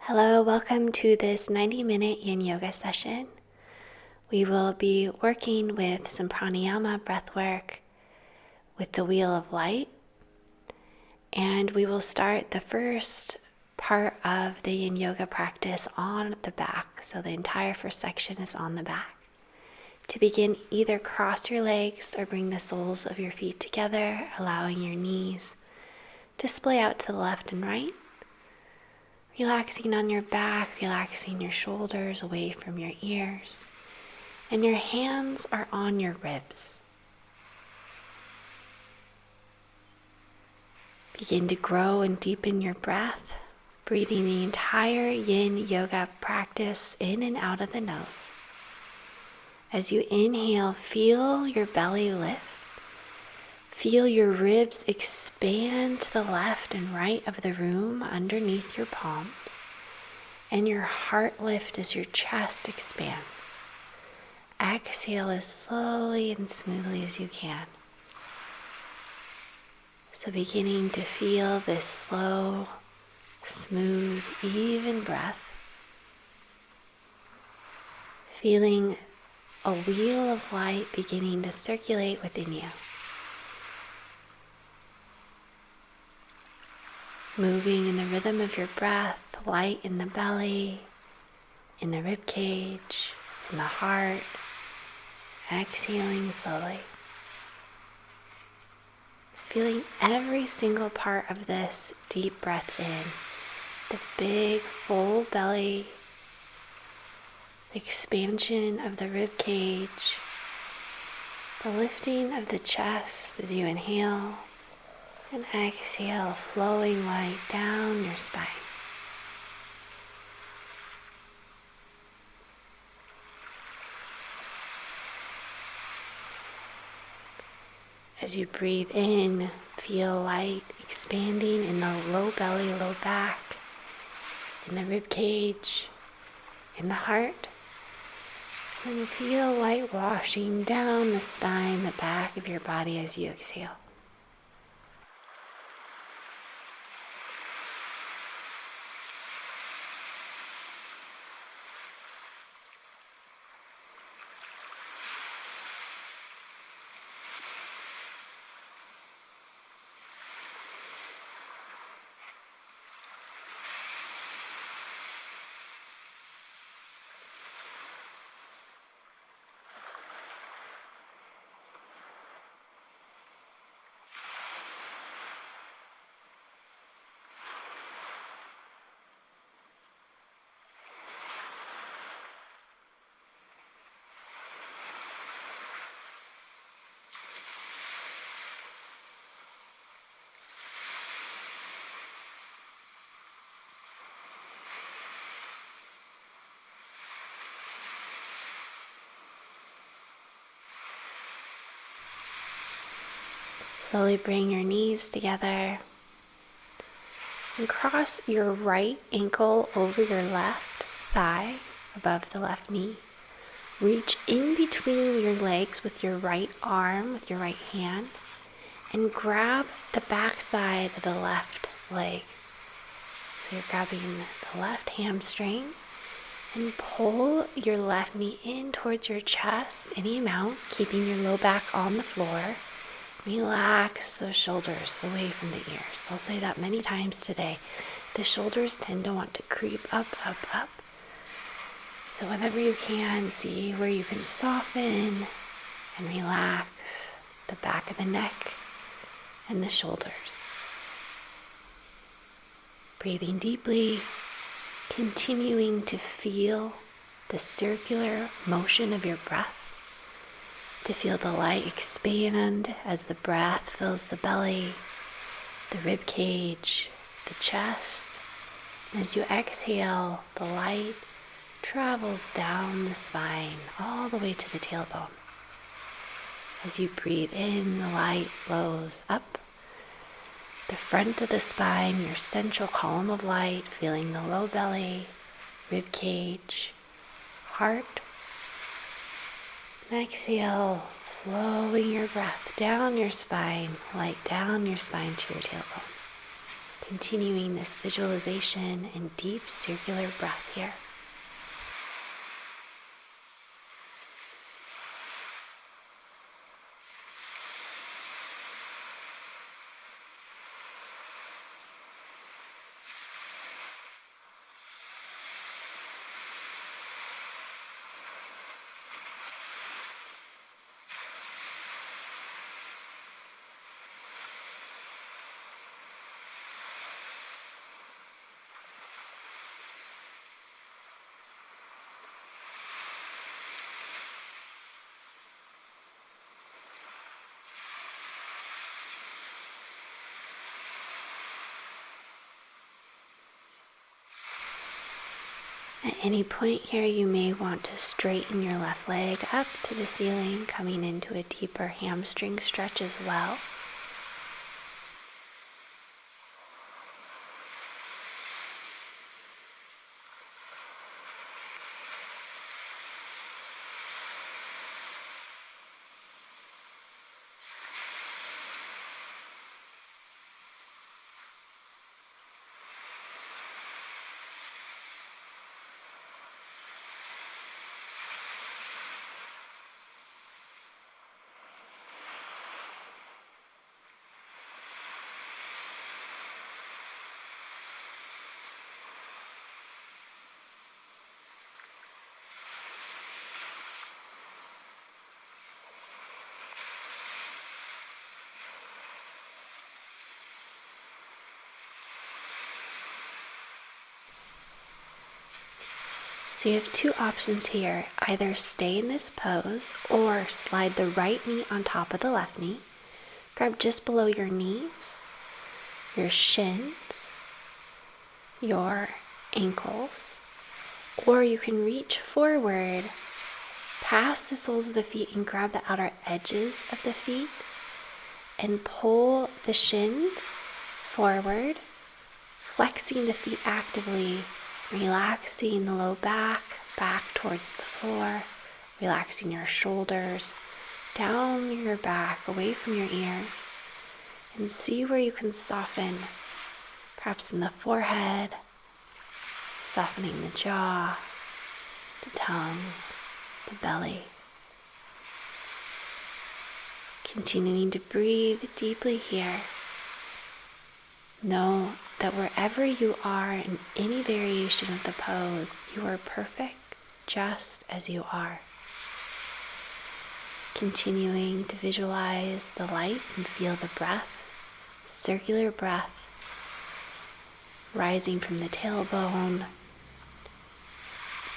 Hello, welcome to this 90-minute Yin Yoga session. We will be working with some pranayama breath work with the wheel of light, and we will start the first part of the Yin Yoga practice on the back. So the entire first section is on the back. To begin, either cross your legs or bring the soles of your feet together, allowing your knees to splay out to the left and right. Relaxing on your back, relaxing your shoulders away from your ears, and your hands are on your ribs. Begin to grow and deepen your breath, breathing the entire Yin Yoga practice in and out of the nose. As you inhale, feel your belly lift. Feel your ribs expand to the left and right of the room underneath your palms, and your heart lift as your chest expands. Exhale as slowly and smoothly as you can. So beginning to feel this slow, smooth, even breath. Feeling a wheel of light beginning to circulate within you. Moving in the rhythm of your breath, light in the belly, in the rib cage, in the heart. Exhaling slowly. Feeling every single part of this deep breath in. The big full belly, the expansion of the rib cage, the lifting of the chest as you inhale, and exhale, flowing light down your spine. As you breathe in, feel light expanding in the low belly, low back, in the rib cage, in the heart. And feel light washing down the spine, the back of your body as you exhale. Slowly bring your knees together and cross your right ankle over your left thigh above the left knee. Reach in between your legs with your right arm, with your right hand, and grab the back side of the left leg. So you're grabbing the left hamstring and pull your left knee in towards your chest, any amount, keeping your low back on the floor. Relax the shoulders away from the ears. I'll say that many times today. The shoulders tend to want to creep up, up, up. So whenever you can, see where you can soften and relax the back of the neck and the shoulders. Breathing deeply, continuing to feel the circular motion of your breath. To feel the light expand as the breath fills the belly, the rib cage, the chest. And as you exhale, the light travels down the spine all the way to the tailbone. As you breathe in, the light flows up the front of the spine, your central column of light, feeling the low belly, rib cage, heart. And exhale, flowing your breath down your spine, light down your spine to your tailbone. continuing this visualization and deep circular breath here. At any point here, you may want to straighten your left leg up to the ceiling, coming into a deeper hamstring stretch as well. So you have two options here. Either stay in this pose or slide the right knee on top of the left knee. Grab just below your knees, your shins, your ankles, or you can reach forward past the soles of the feet and grab the outer edges of the feet and pull the shins forward, flexing the feet actively, relaxing the low back towards the floor, relaxing your shoulders, down your back, away from your ears, and see where you can soften, perhaps in the forehead, softening the jaw, the tongue, the belly. Continuing to breathe deeply here. Know that wherever you are in any variation of the pose, you are perfect just as you are. Continuing to visualize the light and feel the breath, circular breath, rising from the tailbone.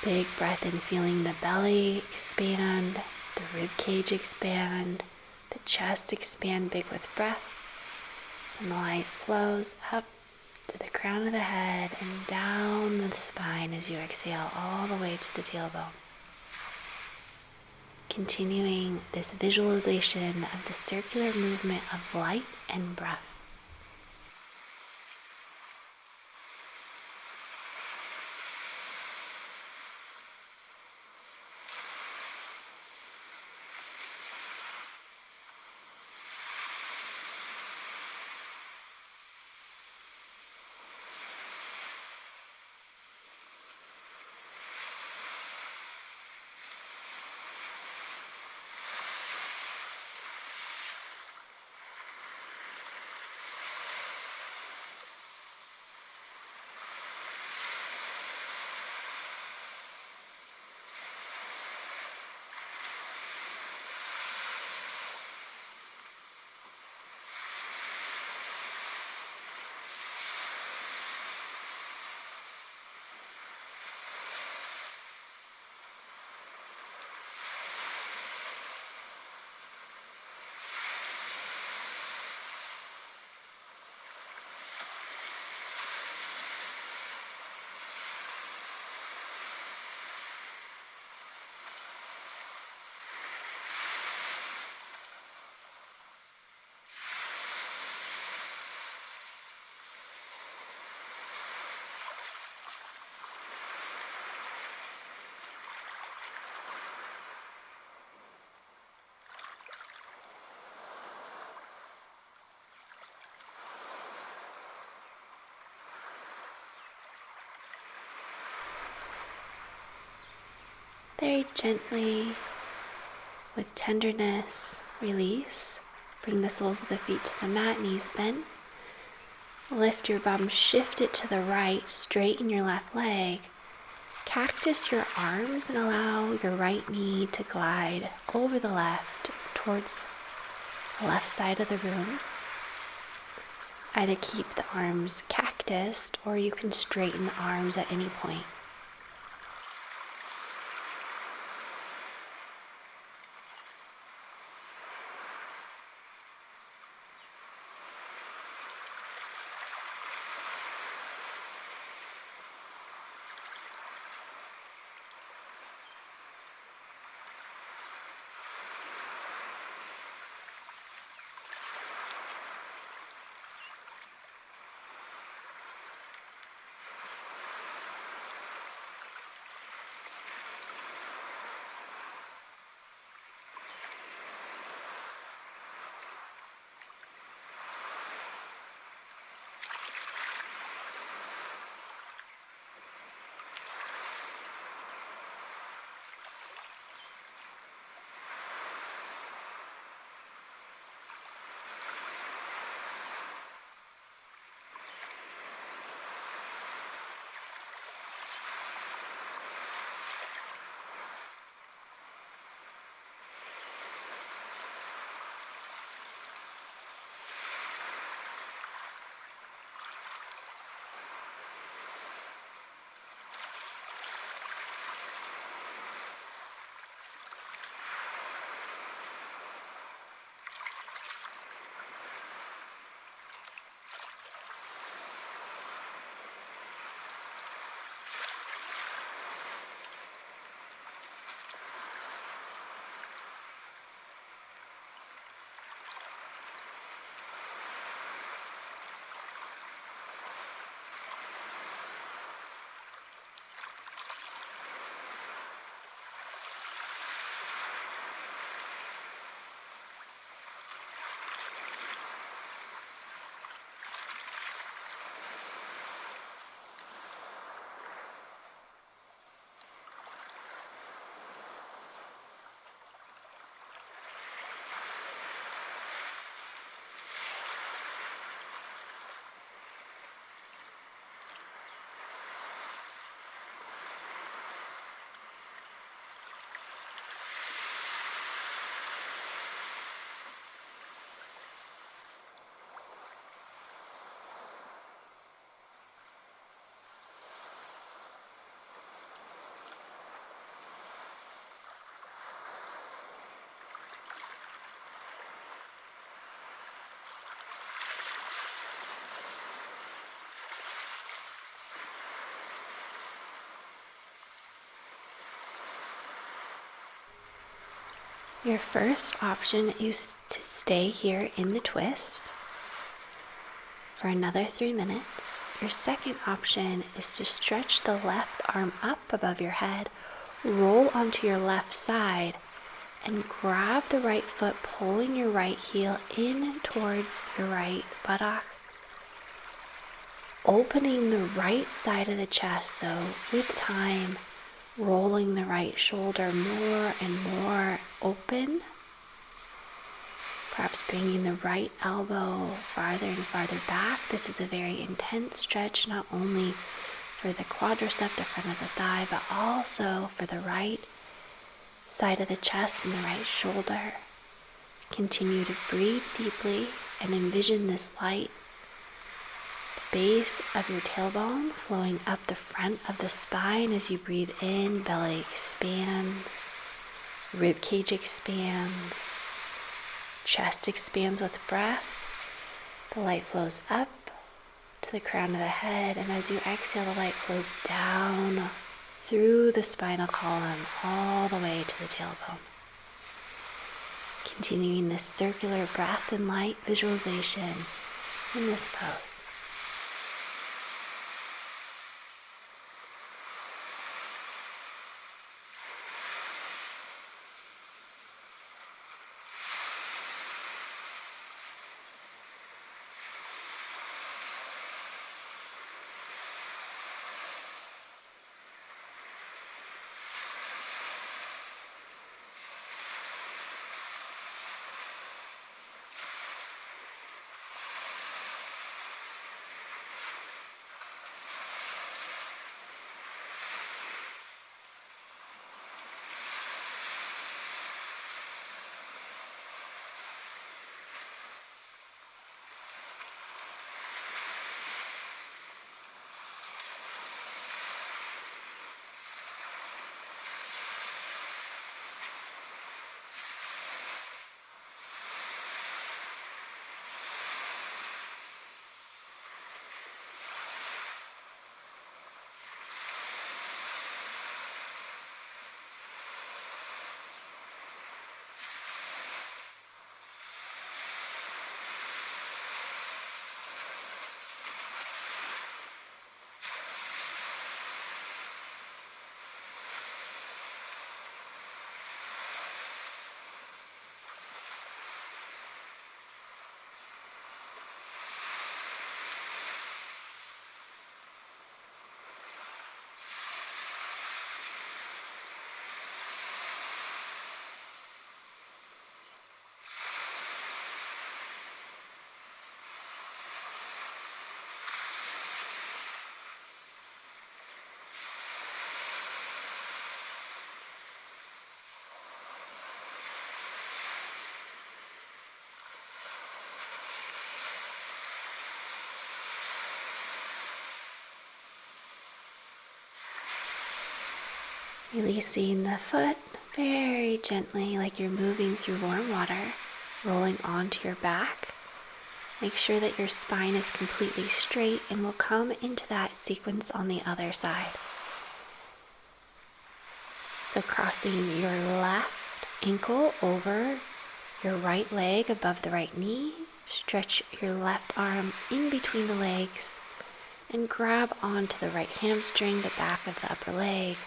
Big breath in, feeling the belly expand, the rib cage expand, the chest expand big with breath. And the light flows up to the crown of the head and down the spine as you exhale all the way to the tailbone. Continuing this visualization of the circular movement of light and breath. Very gently, with tenderness, release. Bring the soles of the feet to the mat, knees bent. Lift your bum, shift it to the right, straighten your left leg. Cactus your arms and allow your right knee to glide over the left towards the left side of the room. Either keep the arms cactused or you can straighten the arms at any point. Your first option is to stay here in the twist for another 3 minutes. Your second option is to stretch the left arm up above your head, roll onto your left side, and grab the right foot, pulling your right heel in towards your right buttock, opening the right side of the chest. So with time, rolling the right shoulder more and more open, perhaps bringing the right elbow farther and farther back. This is a very intense stretch, not only for the quadricep, the front of the thigh, but also for the right side of the chest and the right shoulder. Continue to breathe deeply and envision this light, the base of your tailbone flowing up the front of the spine as you breathe in. Belly expands, rib cage expands, chest expands with breath. The light flows up to the crown of the head, and as you exhale, the light flows down through the spinal column all the way to the tailbone. Continuing this circular breath and light visualization in this pose. Releasing the foot very gently, like you're moving through warm water, rolling onto your back. Make sure that your spine is completely straight, and we'll come into that sequence on the other side. So crossing your left ankle over your right leg above the right knee, stretch your left arm in between the legs and grab onto the right hamstring, the back of the upper leg.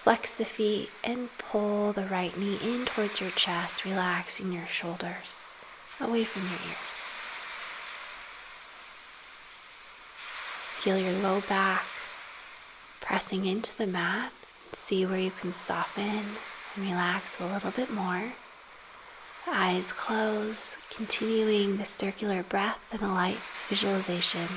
Flex the feet and pull the right knee in towards your chest, relaxing your shoulders away from your ears. Feel your low back pressing into the mat. See where you can soften and relax a little bit more. Eyes closed, continuing the circular breath and the light visualization.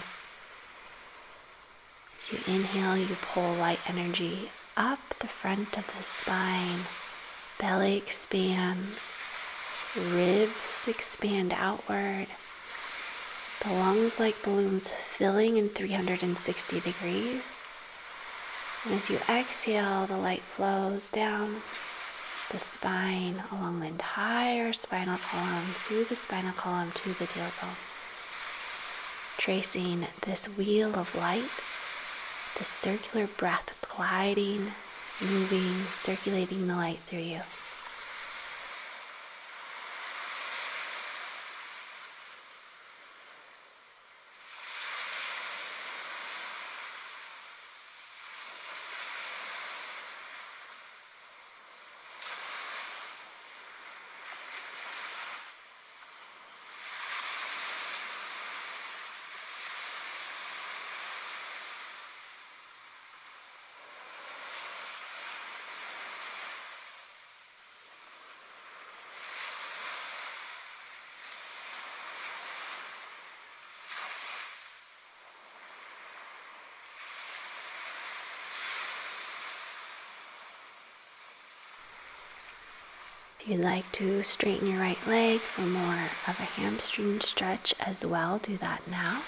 As you inhale, you pull light energy up the front of the spine. Belly expands, ribs expand outward. The lungs like balloons filling in 360 degrees. And as you exhale, the light flows down the spine, along the entire spinal column, through the spinal column to the tailbone. Tracing this wheel of light, the circular breath gliding, moving, circulating the light through you. If you'd like to straighten your right leg for more of a hamstring stretch as well, do that now.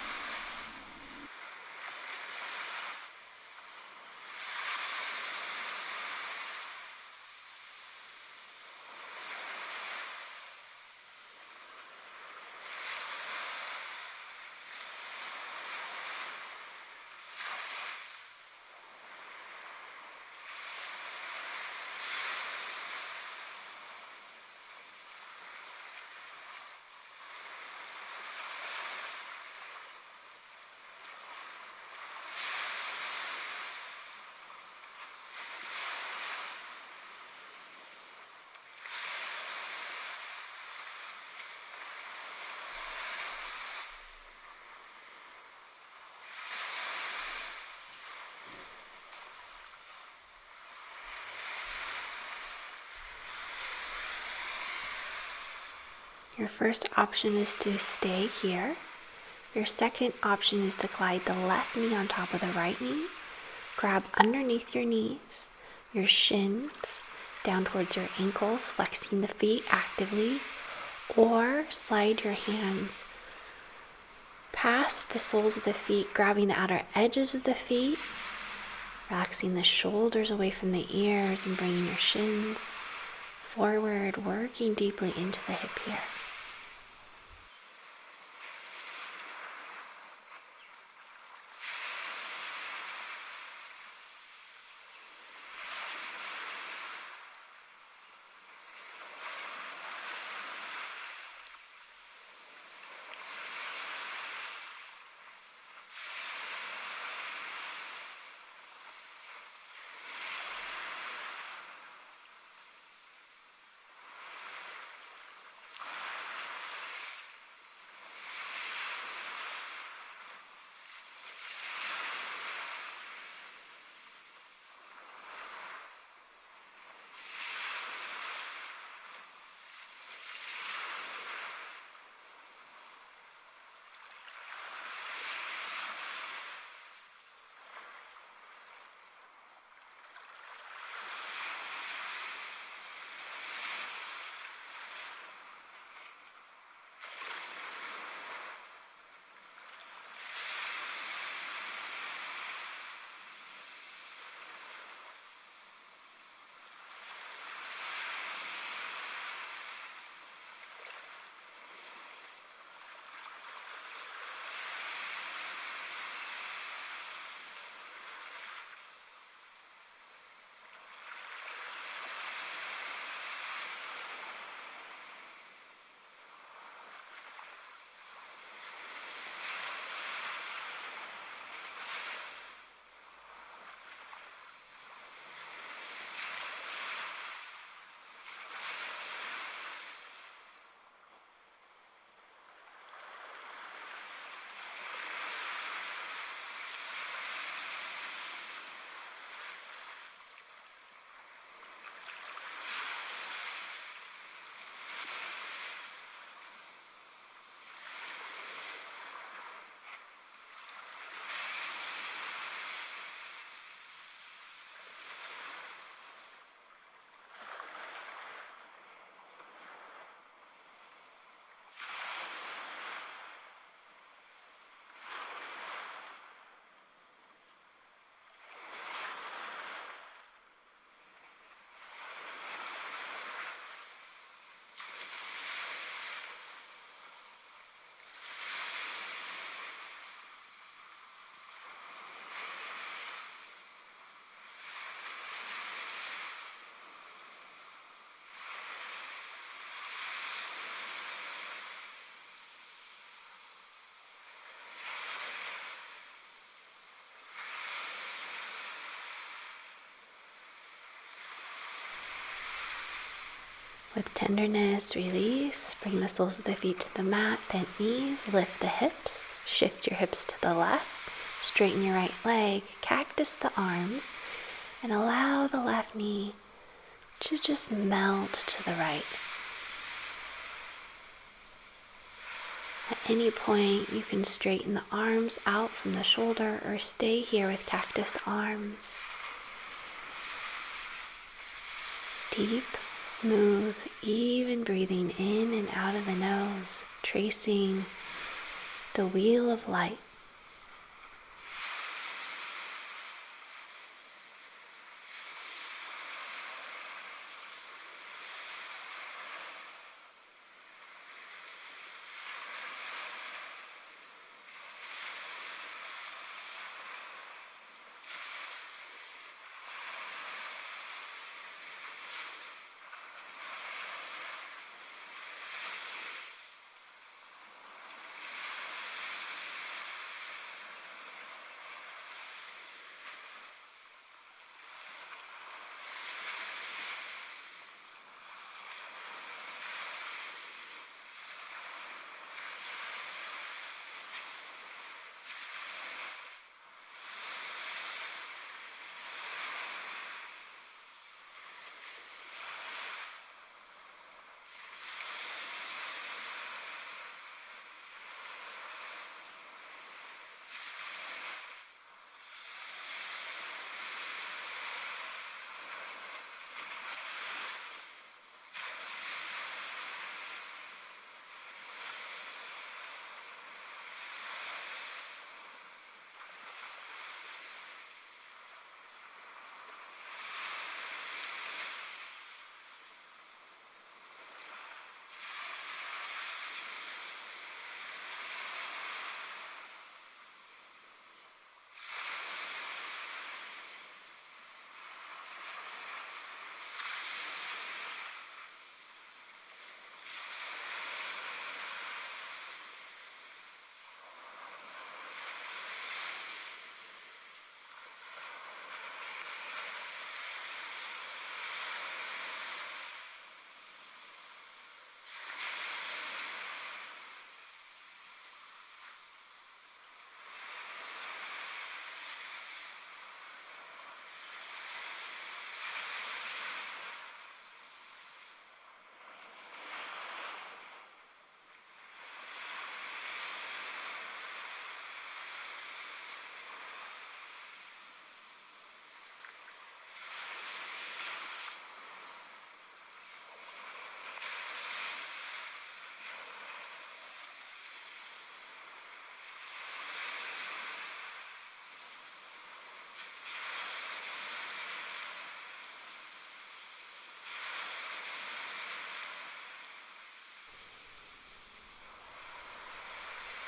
Your first option is to stay here. Your second option is to glide the left knee on top of the right knee. Grab underneath your knees, your shins down towards your ankles, flexing the feet actively, or slide your hands past the soles of the feet, grabbing the outer edges of the feet, relaxing the shoulders away from the ears and bringing your shins forward, working deeply into the hip here. With tenderness, release. Bring the soles of the feet to the mat, bent knees, lift the hips, shift your hips to the left, straighten your right leg, cactus the arms, and allow the left knee to just melt to the right. At any point, you can straighten the arms out from the shoulder or stay here with cactus arms. Deep, smooth, even breathing in and out of the nose, tracing the wheel of light.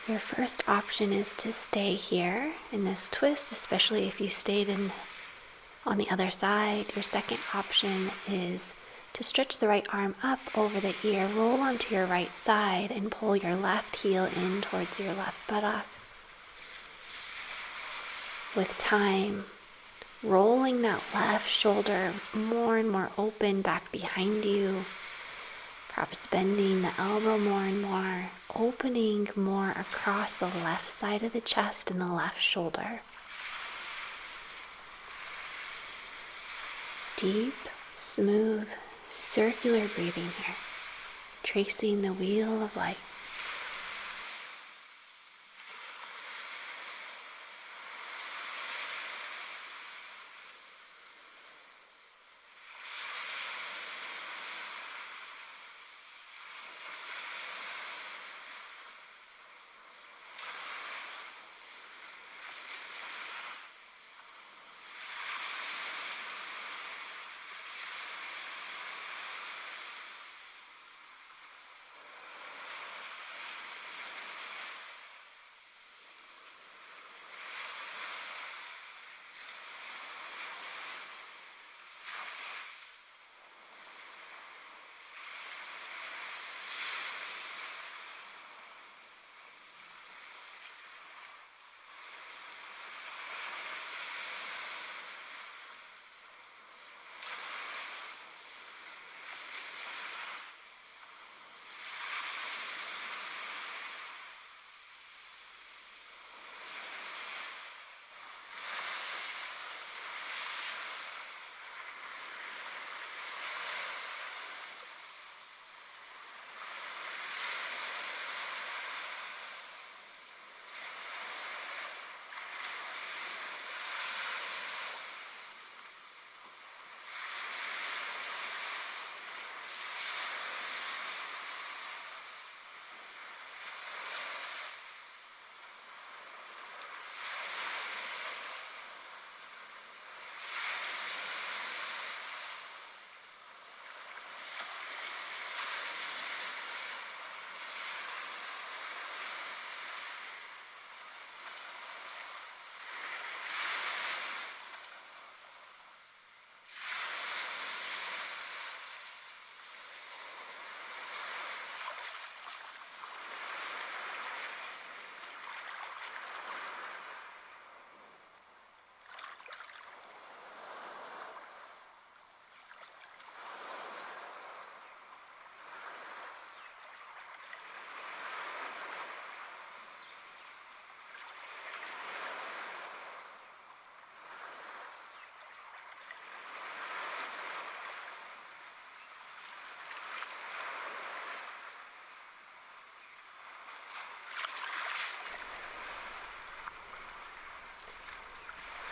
Your first option is to stay here in this twist, especially if you stayed on the other side. Your second option is to stretch the right arm up over the ear, roll onto your right side, and pull your left heel in towards your left buttock. With time, rolling that left shoulder more and more open back behind you, perhaps bending the elbow more and more, opening more across the left side of the chest and the left shoulder. Deep, smooth, circular breathing here, tracing the wheel of light.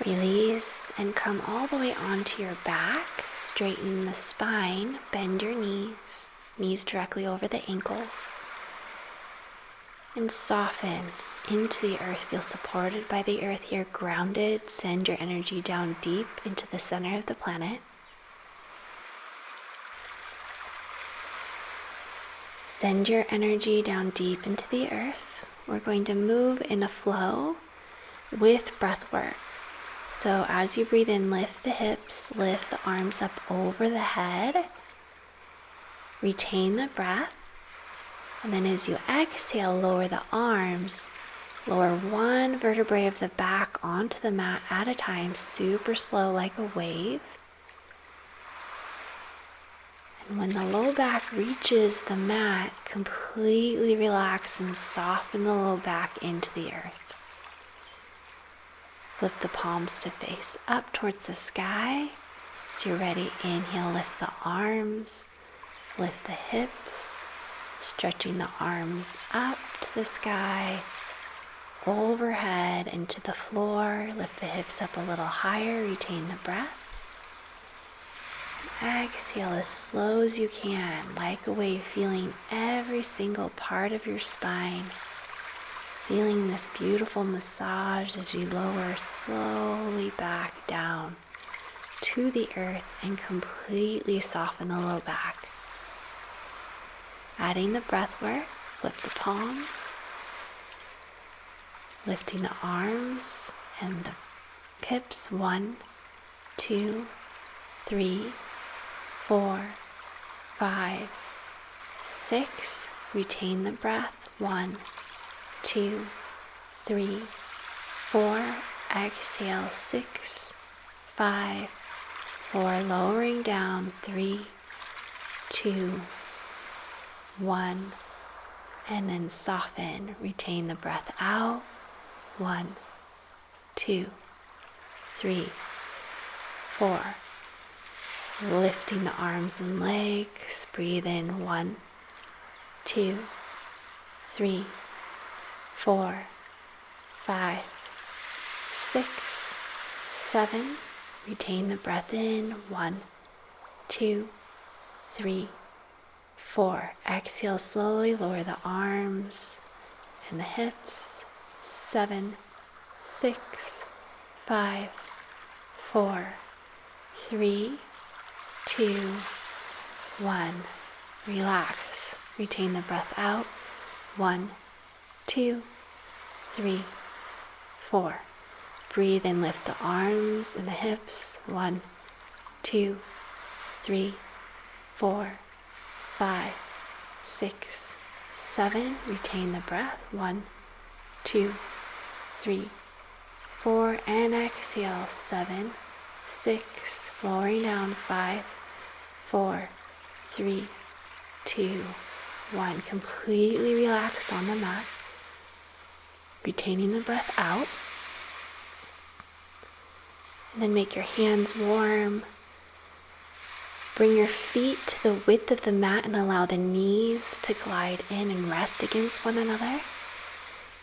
Release and come all the way onto your back, straightening the spine, bend your knees, knees directly over the ankles, and soften into the earth. Feel supported by the earth here, grounded. Send your energy down deep into the center of the planet. Send your energy down deep into the earth. We're going to move in a flow with breath work. So as you breathe in, lift the hips, lift the arms up over the head. Retain the breath. And then as you exhale, lower the arms. Lower one vertebrae of the back onto the mat at a time, super slow like a wave. And when the low back reaches the mat, completely relax and soften the low back into the earth. Flip the palms to face up towards the sky. As you're ready, inhale, lift the arms, lift the hips, stretching the arms up to the sky, overhead into the floor. Lift the hips up a little higher, retain the breath. Exhale as slow as you can, like a wave, feeling every single part of your spine. Feeling this beautiful massage as you lower slowly back down to the earth and completely soften the low back. Adding the breath work, flip the palms, lifting the arms and the hips. 1, 2, 3, 4, 5, 6. Retain the breath. 1, 2, 3, 4. Exhale. 6, 5, 4. Lowering down. 3, 2, 1. And then soften. Retain the breath out. 1, 2, 3, 4. Lifting the arms and legs. Breathe in. 1, 2, 3, 4, 5, 6, 7. Retain the breath in. 1, 2, 3, 4. Exhale slowly. Lower the arms and the hips. 7, 6, 5, 4, 3, 2, 1. Relax. Retain the breath out. 1, 2, 3, 4. Breathe in, lift the arms and the hips. 1, 2, 3, 4, 5, 6, 7. Retain the breath. 1, 2, 3, 4. And exhale. 7, 6. Lowering down. 5, 4, 3, 2, 1. Completely relax on the mat. Retaining the breath out. And then make your hands warm. Bring your feet to the width of the mat and allow the knees to glide in and rest against one another.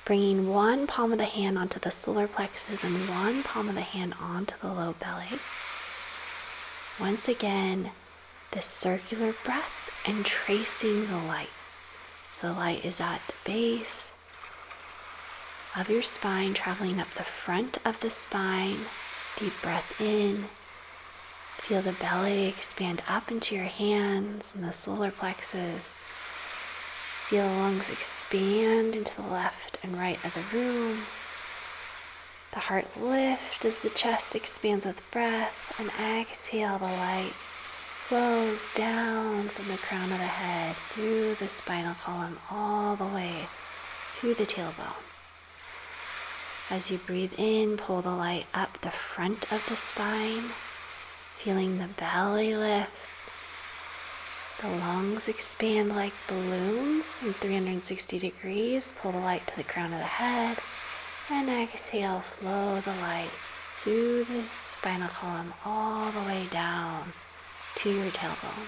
Bringing one palm of the hand onto the solar plexus and one palm of the hand onto the low belly. Once again, the circular breath and tracing the light. So the light is at the base of your spine, traveling up the front of the spine. Deep breath in. Feel the belly expand up into your hands and the solar plexus. Feel the lungs expand into the left and right of the room. The heart lift as the chest expands with breath, and exhale, the light flows down from the crown of the head through the spinal column all the way to the tailbone. As you breathe in, pull the light up the front of the spine, feeling the belly lift. The lungs expand like balloons in 360 degrees. Pull the light to the crown of the head, and exhale, flow the light through the spinal column all the way down to your tailbone.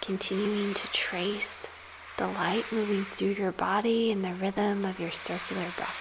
Continuing to trace the light moving through your body in the rhythm of your circular breath.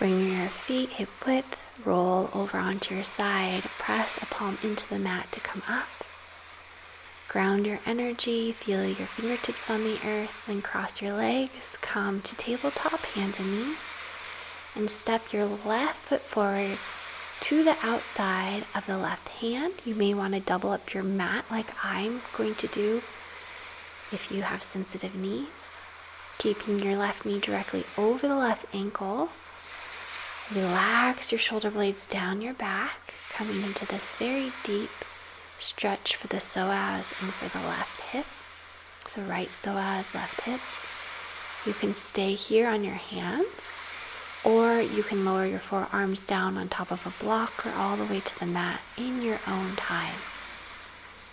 Bring your feet hip width, roll over onto your side, press a palm into the mat to come up. Ground your energy, feel your fingertips on the earth, then cross your legs, come to tabletop, hands and knees, and step your left foot forward to the outside of the left hand. You may want to double up your mat like I'm going to do if you have sensitive knees. Keeping your left knee directly over the left ankle. Relax your shoulder blades down your back, coming into this very deep stretch for the psoas and for the left hip. So right psoas, left hip. You can stay here on your hands, or you can lower your forearms down on top of a block or all the way to the mat in your own time.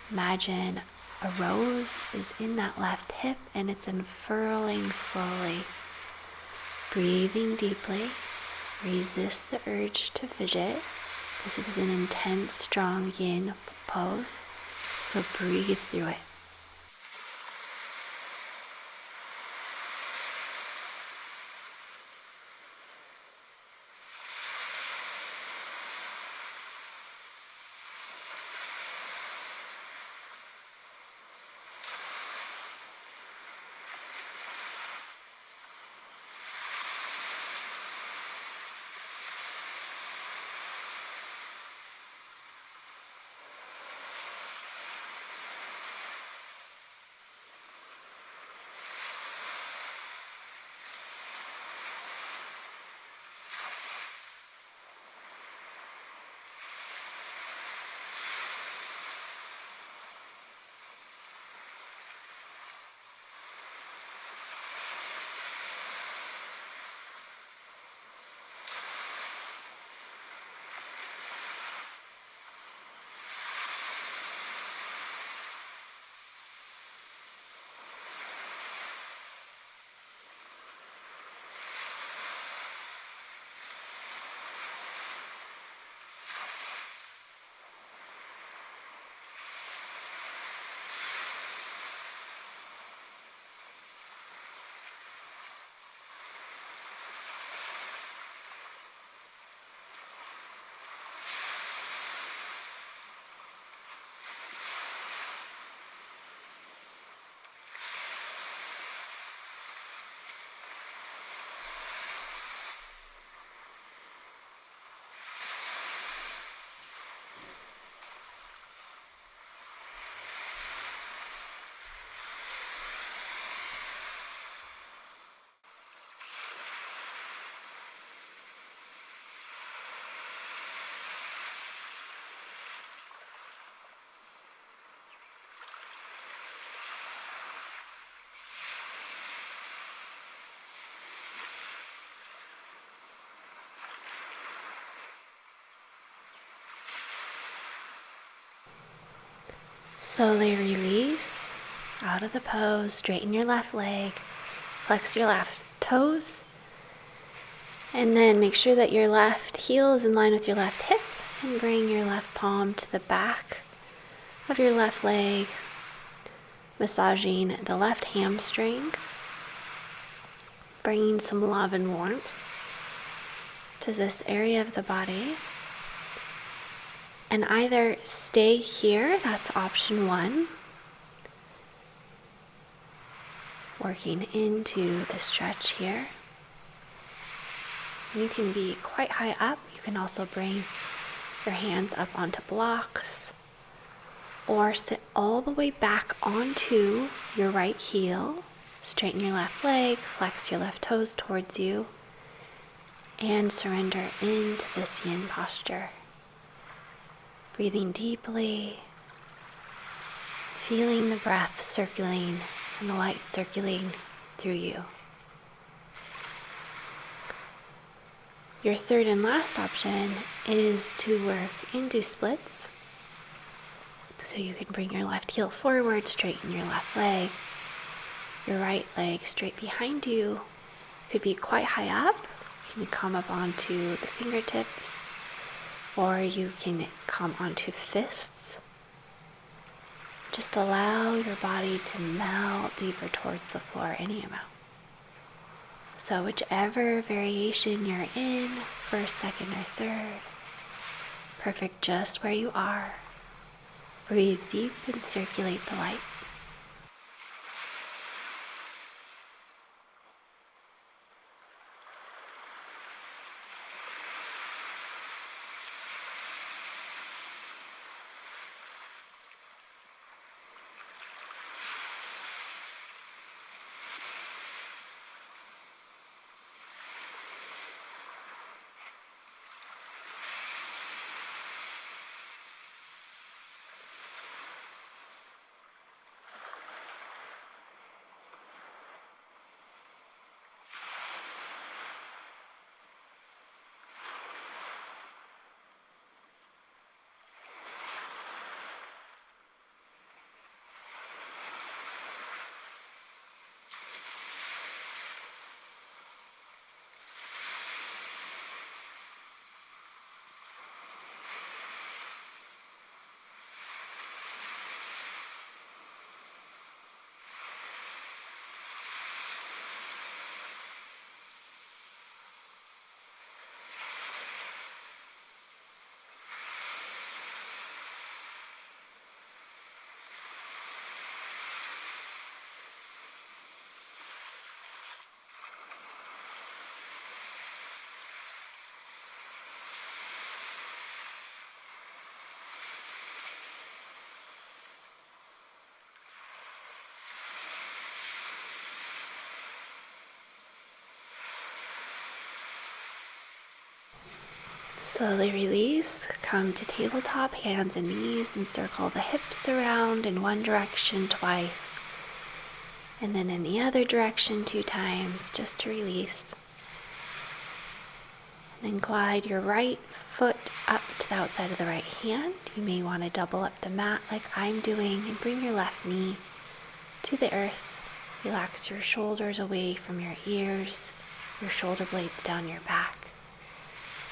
Imagine a rose is in that left hip and it's unfurling slowly. Breathing deeply. Resist the urge to fidget. This is an intense, strong yin pose, so breathe through it. Slowly release out of the pose, straighten your left leg, flex your left toes, and then make sure that your left heel is in line with your left hip, and bring your left palm to the back of your left leg, massaging the left hamstring, bringing some love and warmth to this area of the body. And either stay here, that's option one, working into the stretch here. You can be quite high up. You can also bring your hands up onto blocks, or sit all the way back onto your right heel, straighten your left leg, flex your left toes towards you, and surrender into this yin posture. Breathing deeply, feeling the breath circulating and the light circulating through you. Your third and last option is to work into splits. So you can bring your left heel forward, straighten your left leg, your right leg straight behind you. Could be quite high up. You can come up onto the fingertips, or you can come onto fists. Just allow your body to melt deeper towards the floor any amount. So whichever variation you're in, first, second, or third, perfect just where you are. Breathe deep and circulate the light. Slowly release, come to tabletop, hands and knees, and circle the hips around in one direction twice, and then in the other direction 2 times, just to release. And then glide your right foot up to the outside of the right hand. You may want to double up the mat like I'm doing, and bring your left knee to the earth. Relax your shoulders away from your ears, your shoulder blades down your back.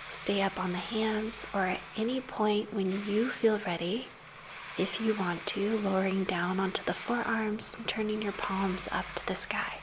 Stay up on the hands, or at any point when you feel ready, if you want to, lowering down onto the forearms and turning your palms up to the sky.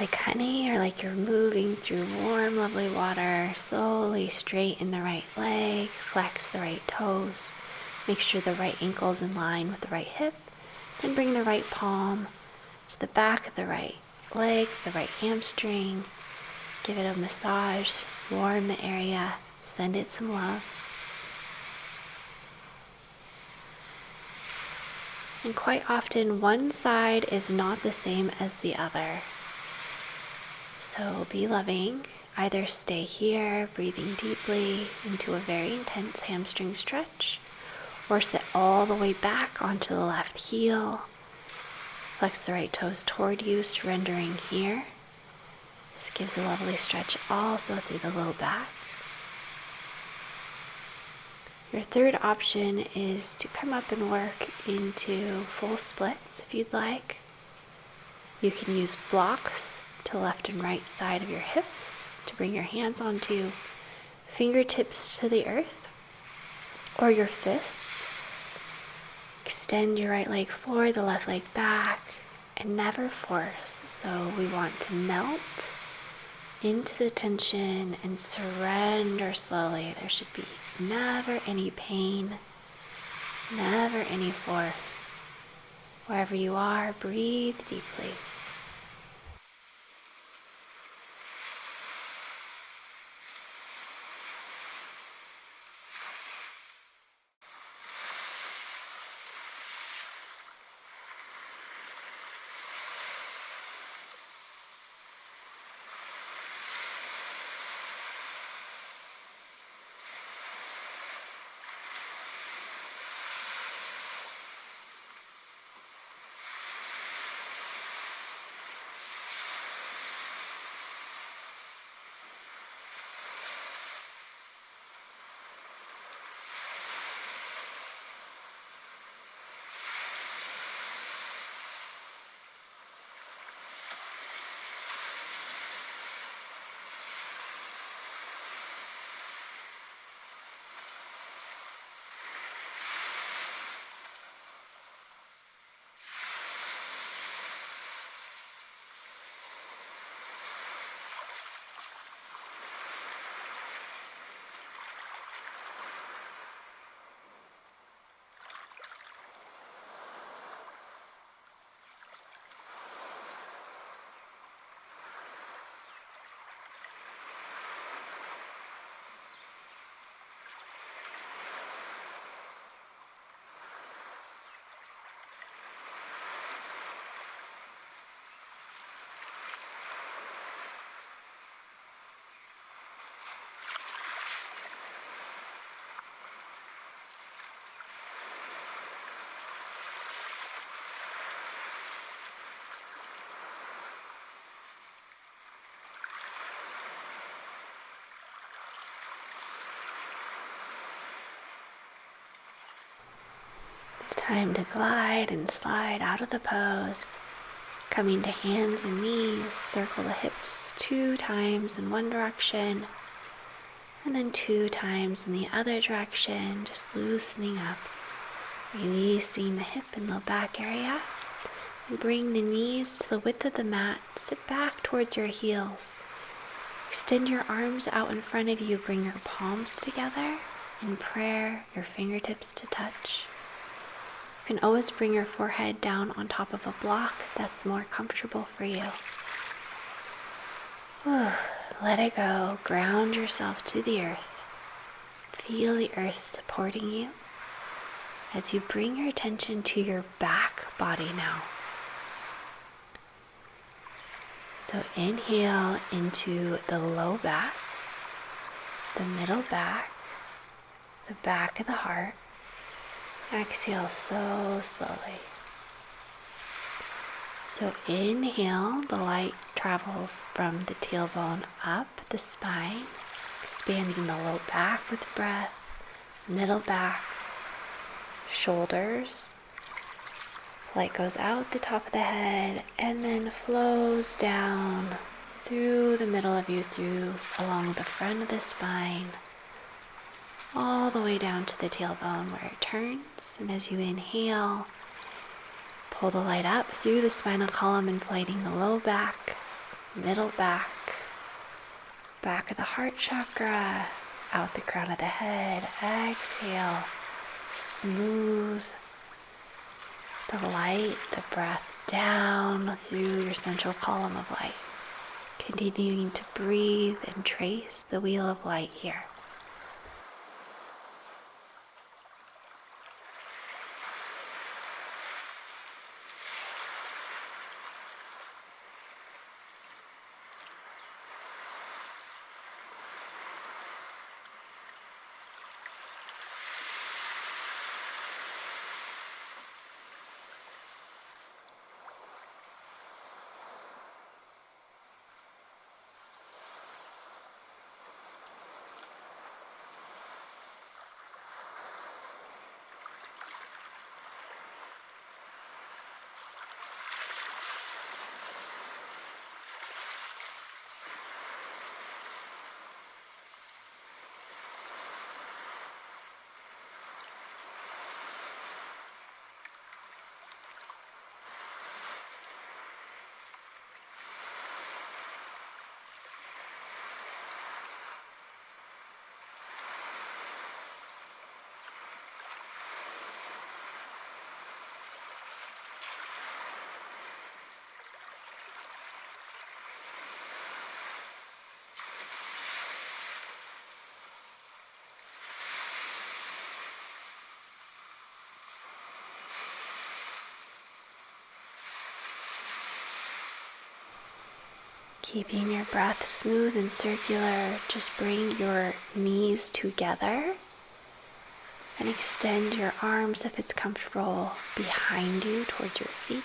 like honey, or like you're moving through warm, lovely water. Slowly straighten the right leg, flex the right toes, make sure the right ankle's in line with the right hip, then bring the right palm to the back of the right leg, the right hamstring. Give it a massage, warm the area, send it some love. And quite often, one side is not the same as the other. So be loving. Either stay here, breathing deeply into a very intense hamstring stretch, or sit all the way back onto the left heel. Flex the right toes toward you, surrendering here. This gives a lovely stretch also through the low back. Your third option is to come up and work into full splits if you'd like. You can use blocks to left and right side of your hips to bring your hands onto, fingertips to the earth, or your fists. Extend your right leg forward, the left leg back, and never force. So we want to melt into the tension and surrender slowly. There should be never any pain, never any force. Wherever you are, breathe deeply. It's time to glide and slide out of the pose. Coming to hands and knees, circle the hips 2 times in one direction, and then 2 times in the other direction, just loosening up, releasing the hip and low back area. And bring the knees to the width of the mat, sit back towards your heels. Extend your arms out in front of you, bring your palms together. In prayer, your fingertips to touch. You can always bring your forehead down on top of a block if that's more comfortable for you. Let it go. Ground yourself to the earth. Feel the earth supporting you as you bring your attention to your back body now. So inhale into the low back, the middle back, the back of the heart. Exhale so slowly. So inhale, the light travels from the tailbone up the spine, expanding the low back with breath, middle back, shoulders. Light goes out the top of the head and then flows down through the middle of you, through along the front of the spine, all the way down to the tailbone where it turns. And as you inhale, pull the light up through the spinal column, inflating the low back. middle back, back of the heart chakra, out the crown of the head. Exhale, smooth the light, the breath down through your central column of light. Continuing to breathe and trace the wheel of light here. Keeping your breath smooth and circular, just bring your knees together and extend your arms if it's comfortable behind you towards your feet,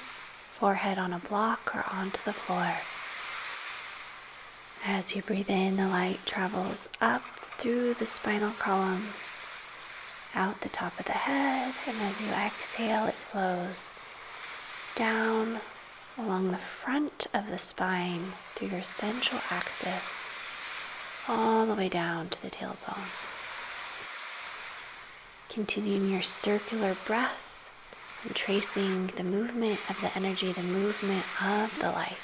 forehead on a block or onto the floor. As you breathe in, the light travels up through the spinal column, out the top of the head, and as you exhale, it flows down along the front of the spine through your central axis, all the way down to the tailbone. Continuing your circular breath and tracing the movement of the energy, the movement of the light.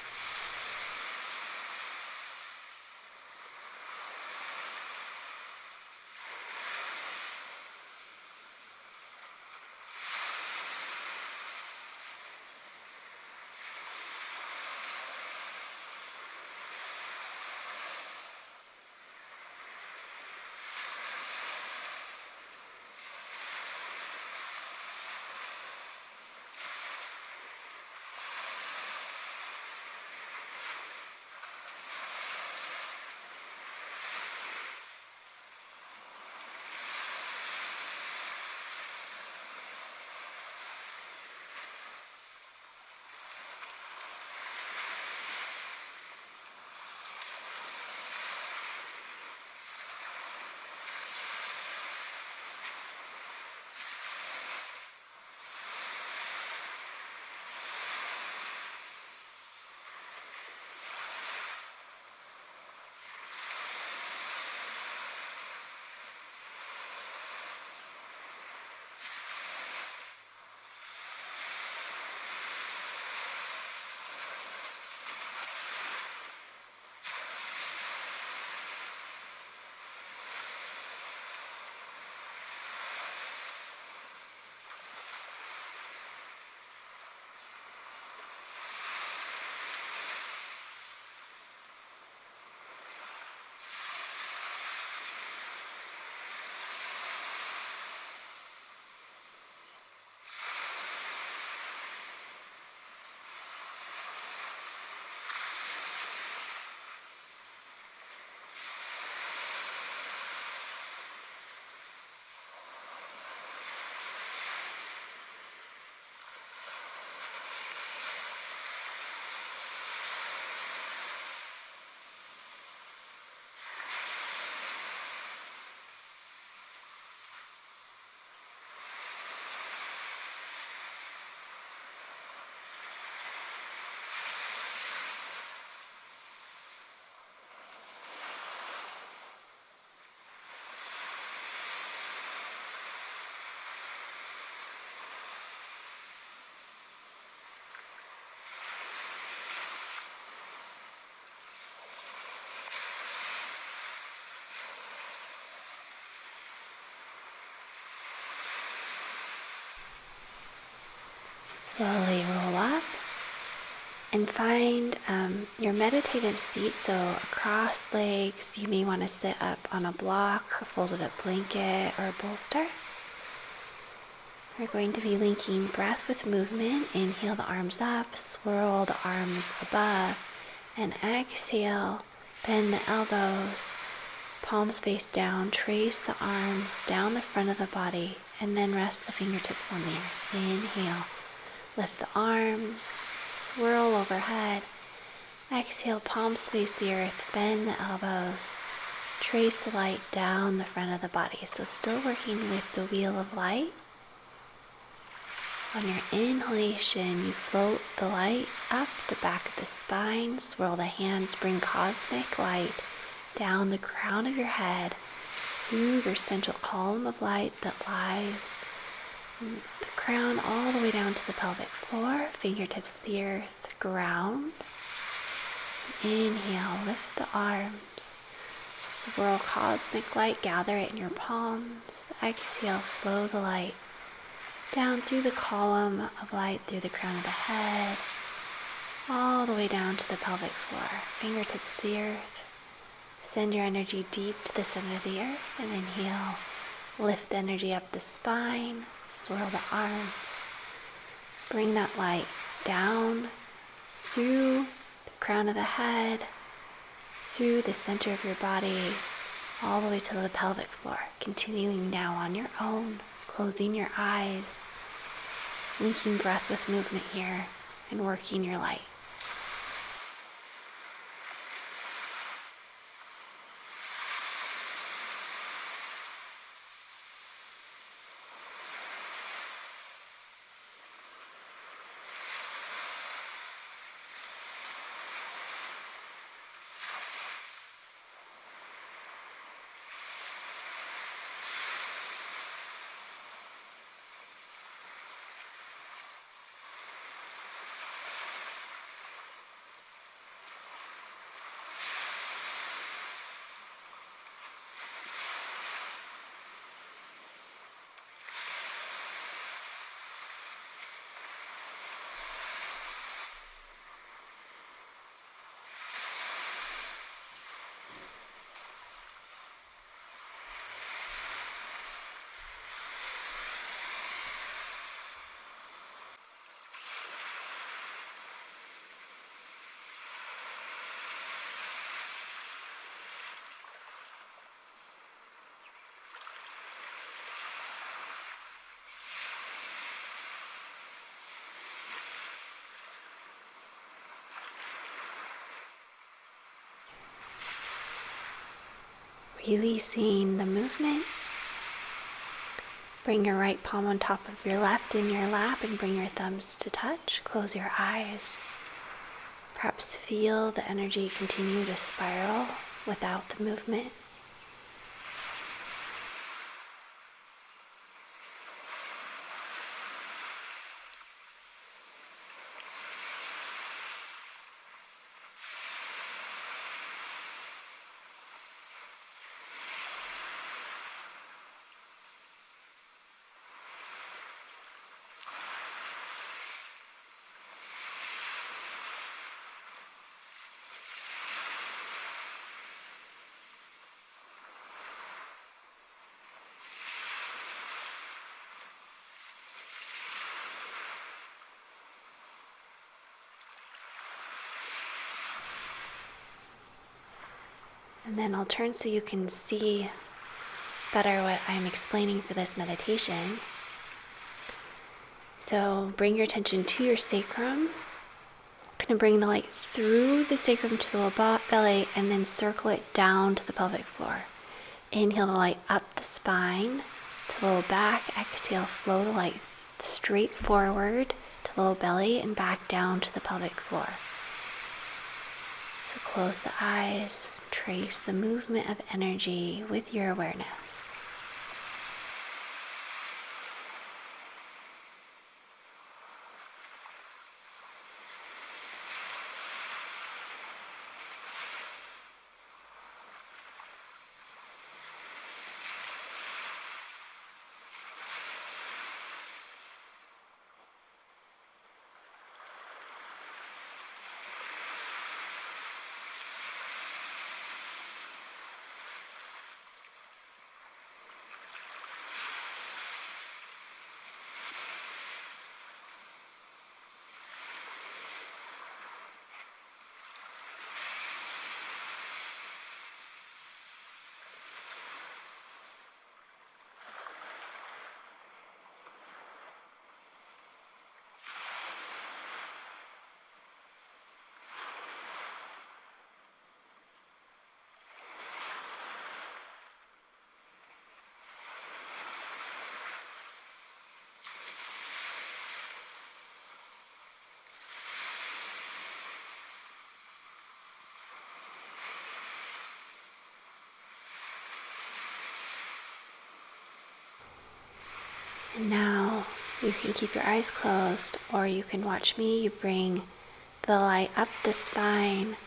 Slowly roll up and find your meditative seat. So across legs, you may want to sit up on a block, a folded up blanket, or a bolster. We're going to be linking breath with movement. Inhale the arms up, swirl the arms above, and exhale, bend the elbows, palms face down, trace the arms down the front of the body, and then rest the fingertips on the earth. Inhale, lift the arms, swirl overhead. Exhale, palms face the earth, bend the elbows, trace the light down the front of the body. So still working with the wheel of light. On your inhalation, you float the light up the back of the spine, swirl the hands, bring cosmic light down the crown of your head, through your central column of light that lies from the crown all the way down to the pelvic floor, fingertips to the earth, ground. Inhale, lift the arms, swirl cosmic light, gather it in your palms. Exhale, flow the light down through the column of light, through the crown of the head, all the way down to the pelvic floor, fingertips to the earth. Send your energy deep to the center of the earth, and inhale, lift the energy up the spine, swirl the arms, bring that light down through the crown of the head, through the center of your body, all the way to the pelvic floor. Continuing now on your own, closing your eyes, linking breath with movement here, and working your light. Releasing the movement. Bring your right palm on top of your left in your lap and bring your thumbs to touch. Close your eyes. Perhaps feel the energy continue to spiral without the movement. And then I'll turn so you can see better what I'm explaining for this meditation. So bring your attention to your sacrum. I'm going to bring the light through the sacrum to the low belly and then circle it down to the pelvic floor. Inhale the light up the spine to the low back. Exhale, flow the light straight forward to the low belly and back down to the pelvic floor. So close the eyes, trace the movement of energy with your awareness. And now you can keep your eyes closed, or you can watch me. You bring the light up the spine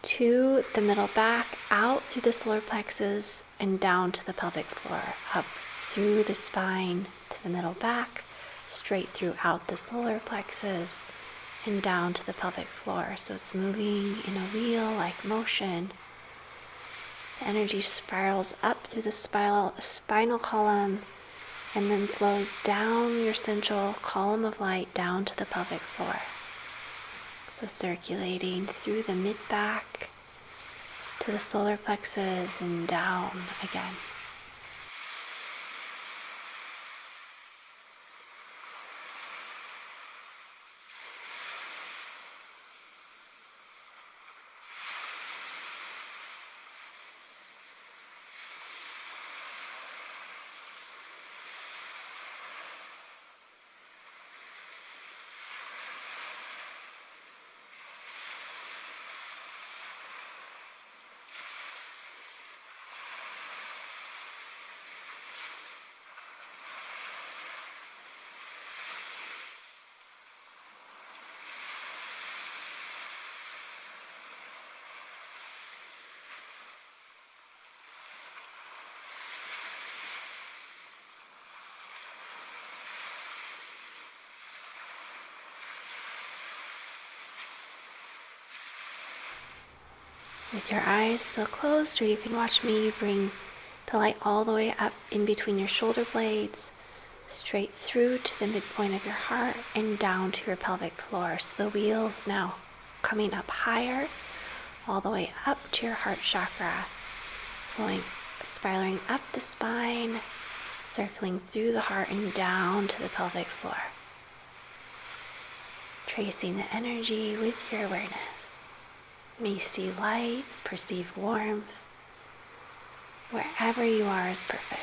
to the middle back, out through the solar plexus, and down to the pelvic floor. Up through the spine to the middle back, straight through out the solar plexus, and down to the pelvic floor. So it's moving in a wheel-like motion. The energy spirals up through the spinal column and then flows down your central column of light down to the pelvic floor. So circulating through the mid-back to the solar plexus and down again. With your eyes still closed, or you can watch me, you bring the light all the way up in between your shoulder blades, straight through to the midpoint of your heart and down to your pelvic floor. So the wheel's now coming up higher, all the way up to your heart chakra, flowing, spiraling up the spine, circling through the heart and down to the pelvic floor. Tracing the energy with your awareness. May you see light, perceive warmth. Wherever you are is perfect.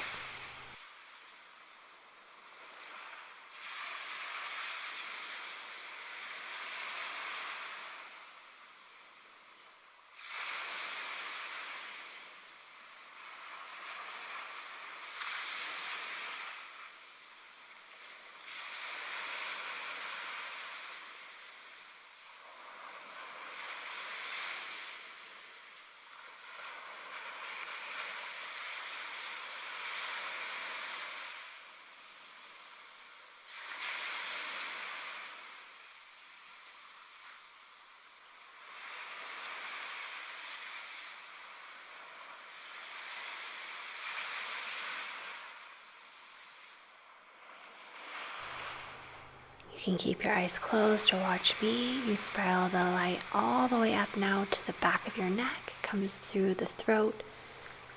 You can keep your eyes closed or watch me. You spiral the light all the way up now to the back of your neck, comes through the throat,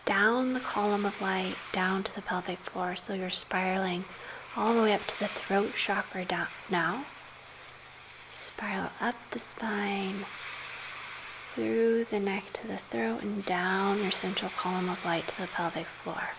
down the column of light, down to the pelvic floor. So you're spiraling all the way up to the throat chakra down now. Spiral up the spine, through the neck to the throat, and down your central column of light to the pelvic floor.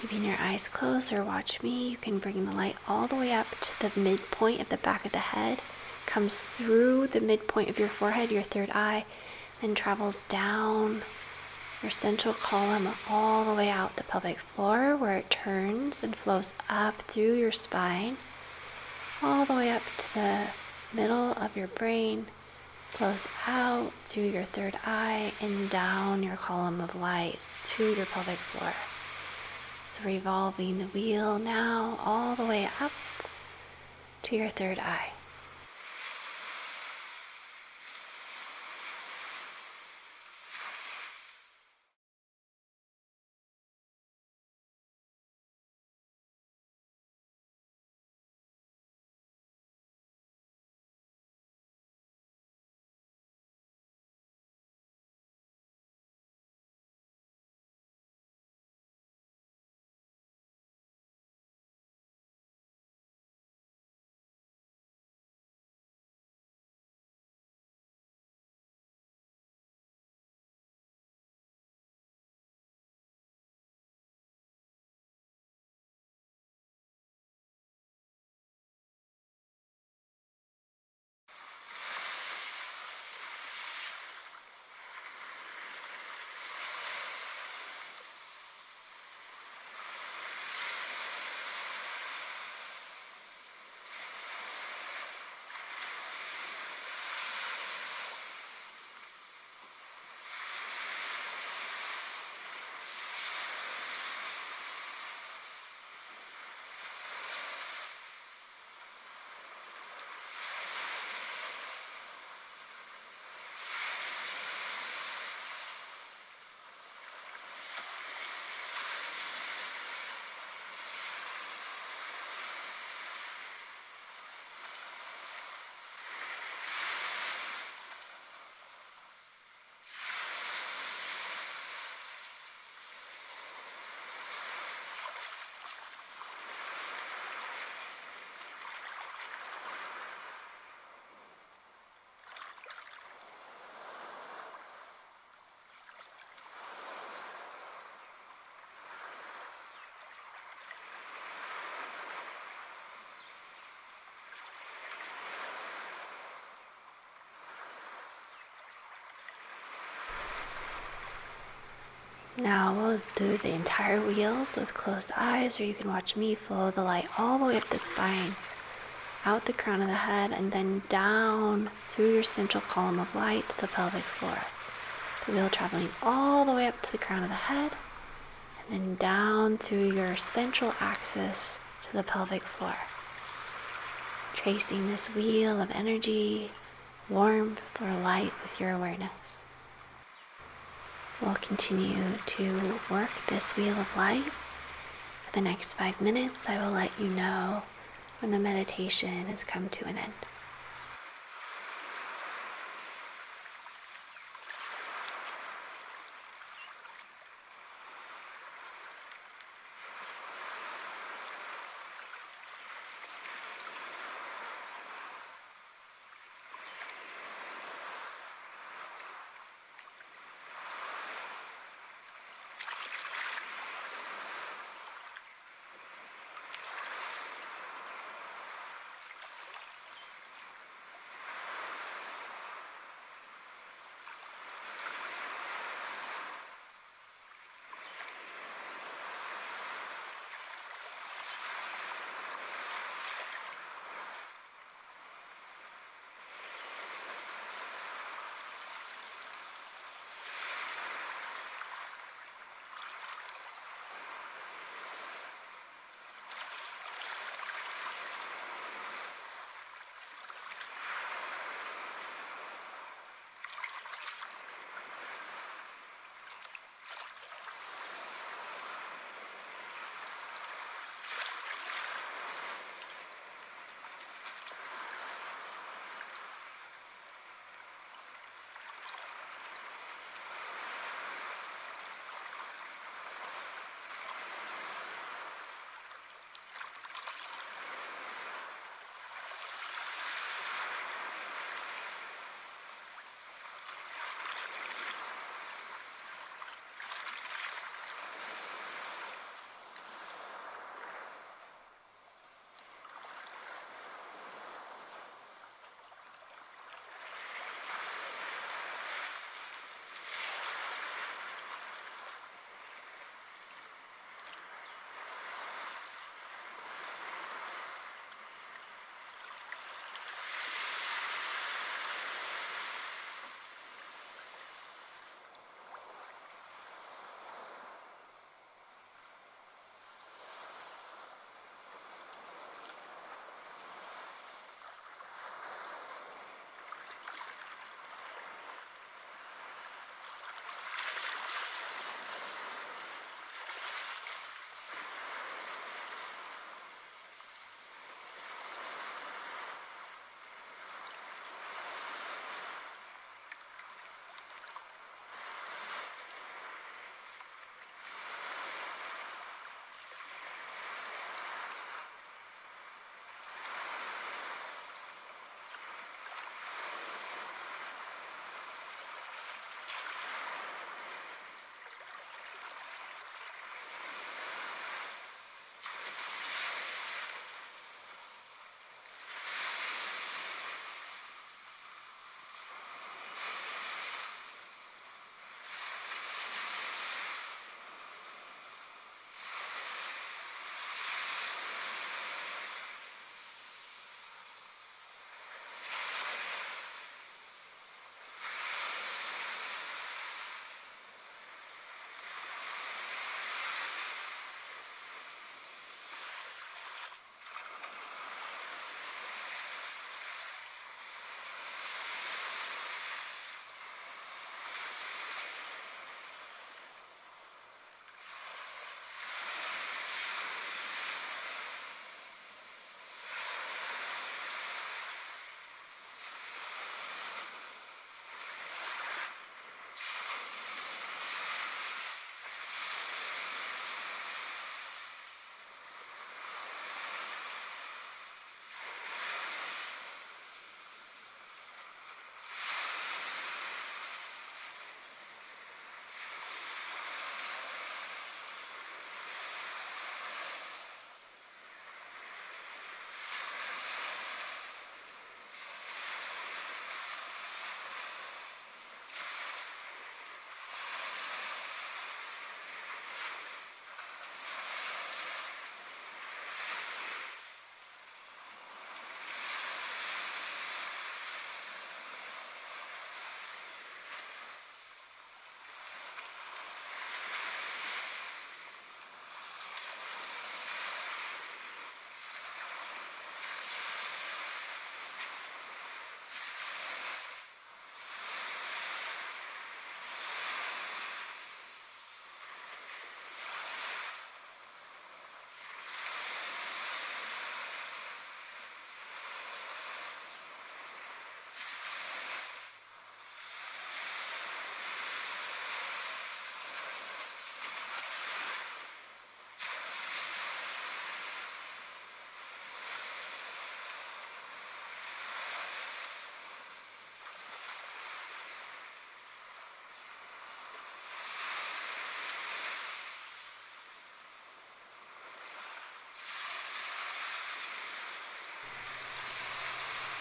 Keeping your eyes closed or watch me, you can bring the light all the way up to the midpoint of the back of the head, comes through the midpoint of your forehead, your third eye, then travels down your central column all the way out the pelvic floor, where it turns and flows up through your spine, all the way up to the middle of your brain, flows out through your third eye and down your column of light to your pelvic floor. So revolving the wheel now all the way up to your third eye. Now we'll do the entire wheels with closed eyes, or you can watch me follow the light all the way up the spine, out the crown of the head, and then down through your central column of light to the pelvic floor. The wheel traveling all the way up to the crown of the head, and then down through your central axis to the pelvic floor. Tracing this wheel of energy, warmth, or light with your awareness. We'll continue to work this wheel of light. For the next 5 minutes, I will let you know when the meditation has come to an end.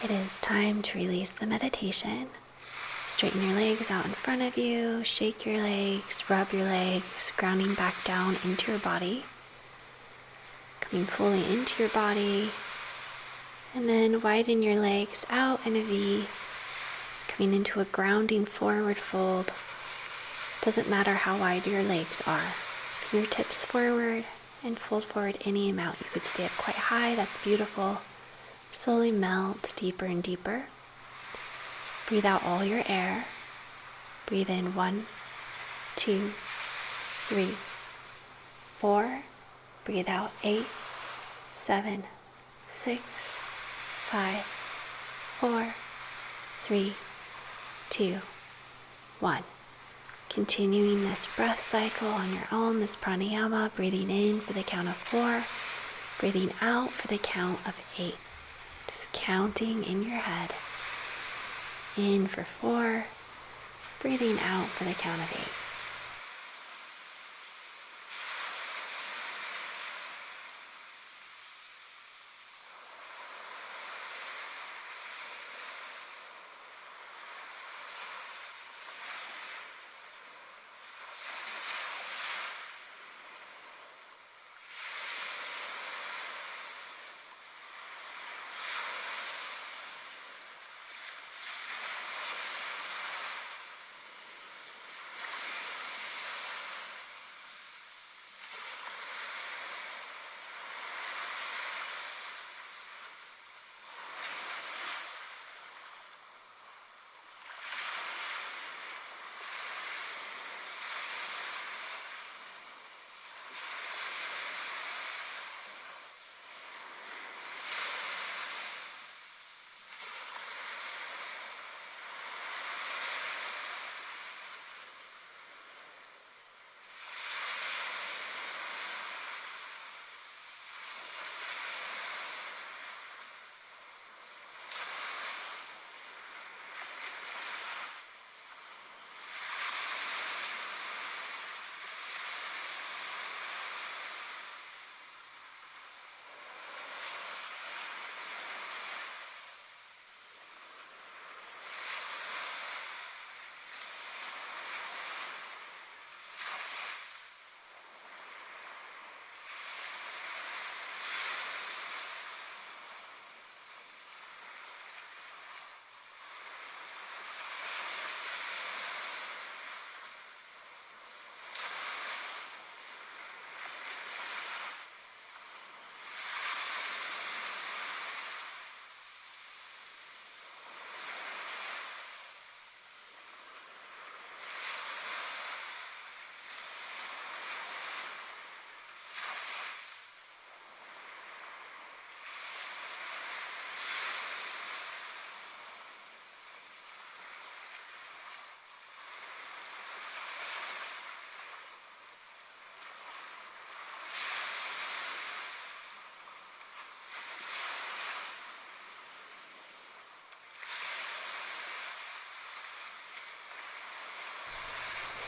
It is time to release the meditation. Straighten your legs out in front of you, shake your legs, rub your legs, grounding back down into your body, coming fully into your body, and then widen your legs out in a V, coming into a grounding forward fold. Doesn't matter how wide your legs are. Fingertips forward and fold forward any amount. You could stay up quite high, that's beautiful. Slowly melt deeper and deeper. Breathe out all your air. Breathe in 1, 2, 3, 4. Breathe out 8, 7, 6, 5, 4, 3, 2, 1. Continuing this breath cycle on your own, this pranayama, breathing in for the count of 4, breathing out for the count of 8. Just counting in your head. In for 4, breathing out for the count of 8.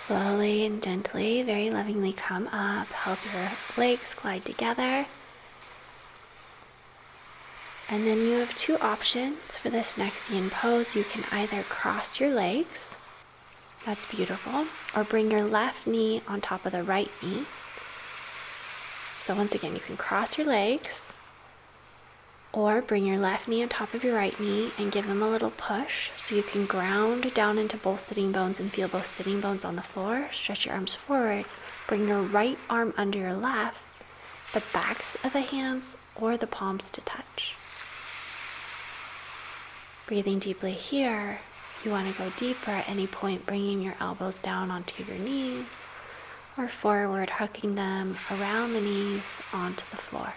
Slowly and gently, very lovingly come up. Help your legs glide together. And then you have two options for this next yin pose. You can either cross your legs, that's beautiful, or bring your left knee on top of the right knee. So once again, you can cross your legs, or bring your left knee on top of your right knee and give them a little push so you can ground down into both sitting bones and feel both sitting bones on the floor. Stretch your arms forward. Bring your right arm under your left, the backs of the hands or the palms to touch. Breathing deeply here. If you want to go deeper at any point, bringing your elbows down onto your knees or forward, hugging them around the knees onto the floor.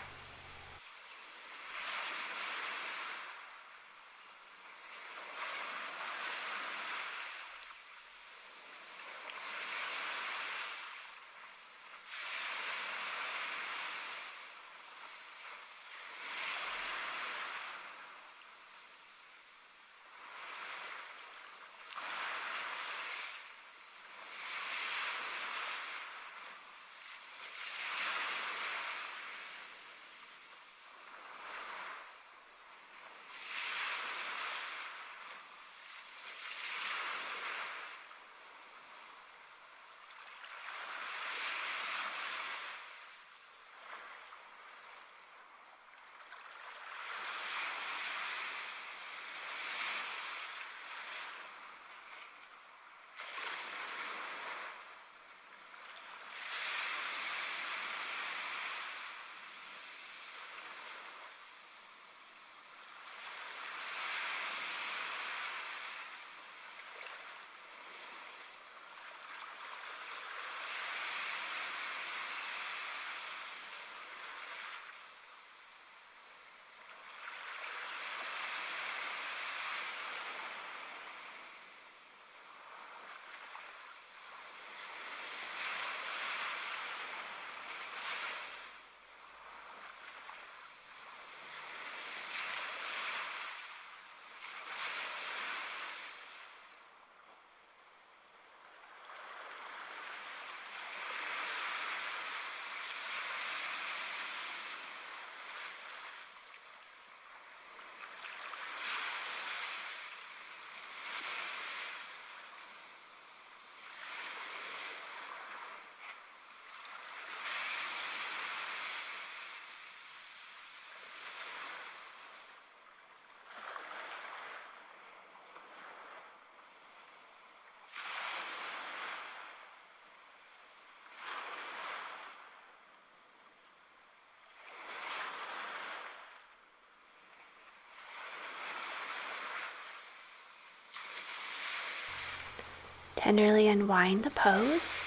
Tenderly unwind the pose.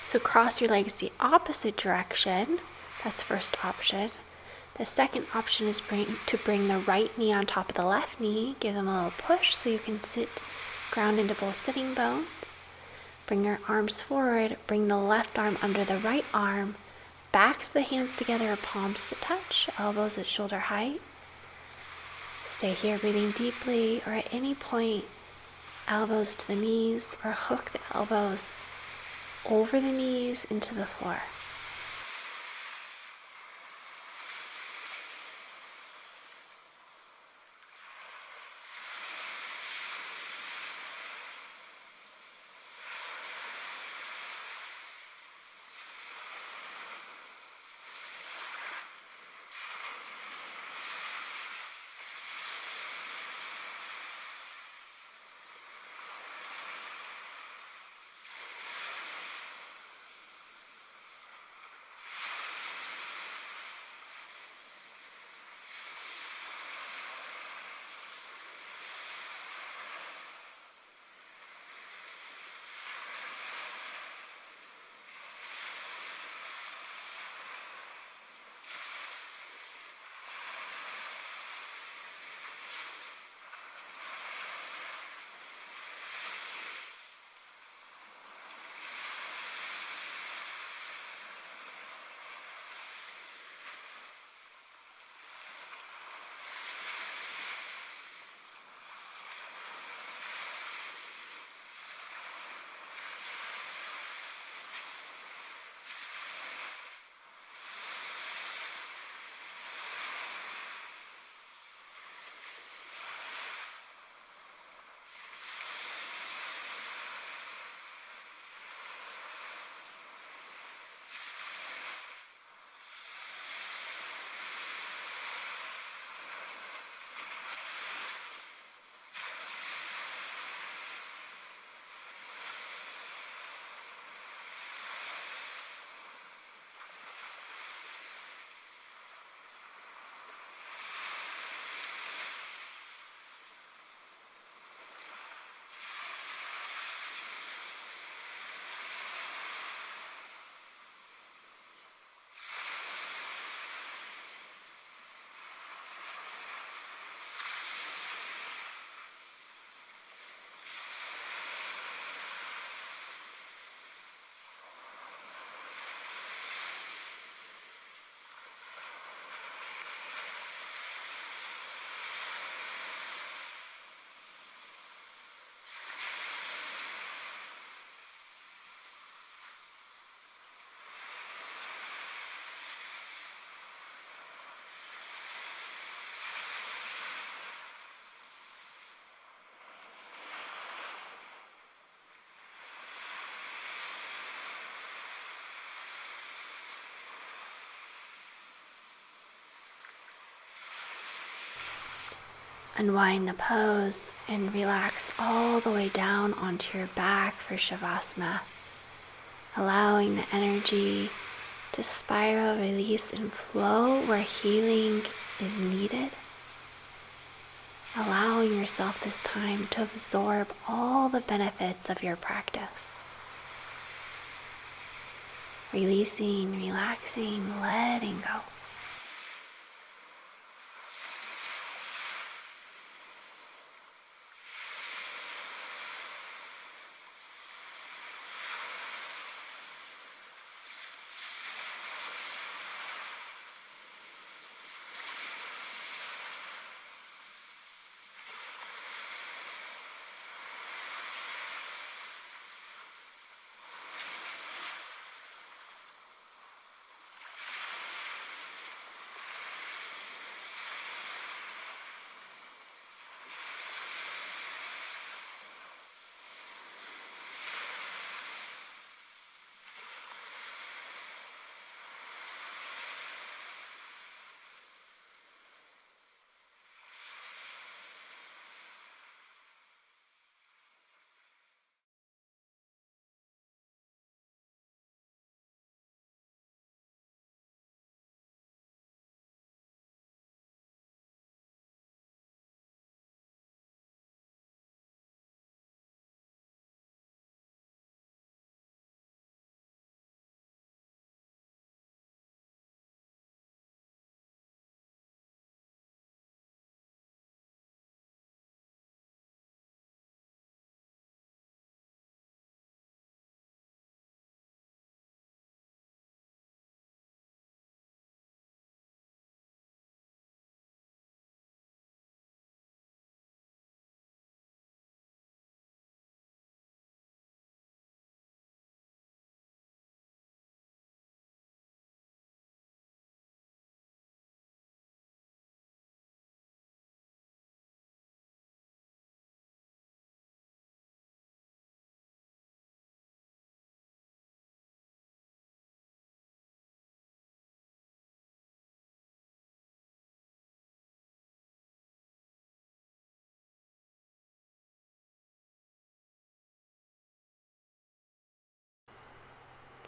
So cross your legs the opposite direction. That's the first option. The second option is to bring the right knee on top of the left knee. Give them a little push so you can ground into both sitting bones. Bring your arms forward. Bring the left arm under the right arm. Backs the hands together, palms to touch, elbows at shoulder height. Stay here breathing deeply, or at any point, elbows to the knees, or hook the elbows over the knees into the floor. Unwind the pose and relax all the way down onto your back for Shavasana, allowing the energy to spiral, release, and flow where healing is needed. Allowing yourself this time to absorb all the benefits of your practice. Releasing, relaxing, letting go.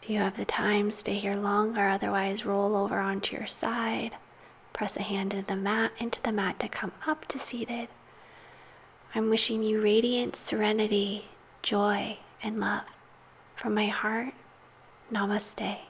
If you have the time, stay here longer, otherwise roll over onto your side. Press a hand into the mat to come up to seated. I'm wishing you radiant serenity, joy, and love. From my heart, Namaste.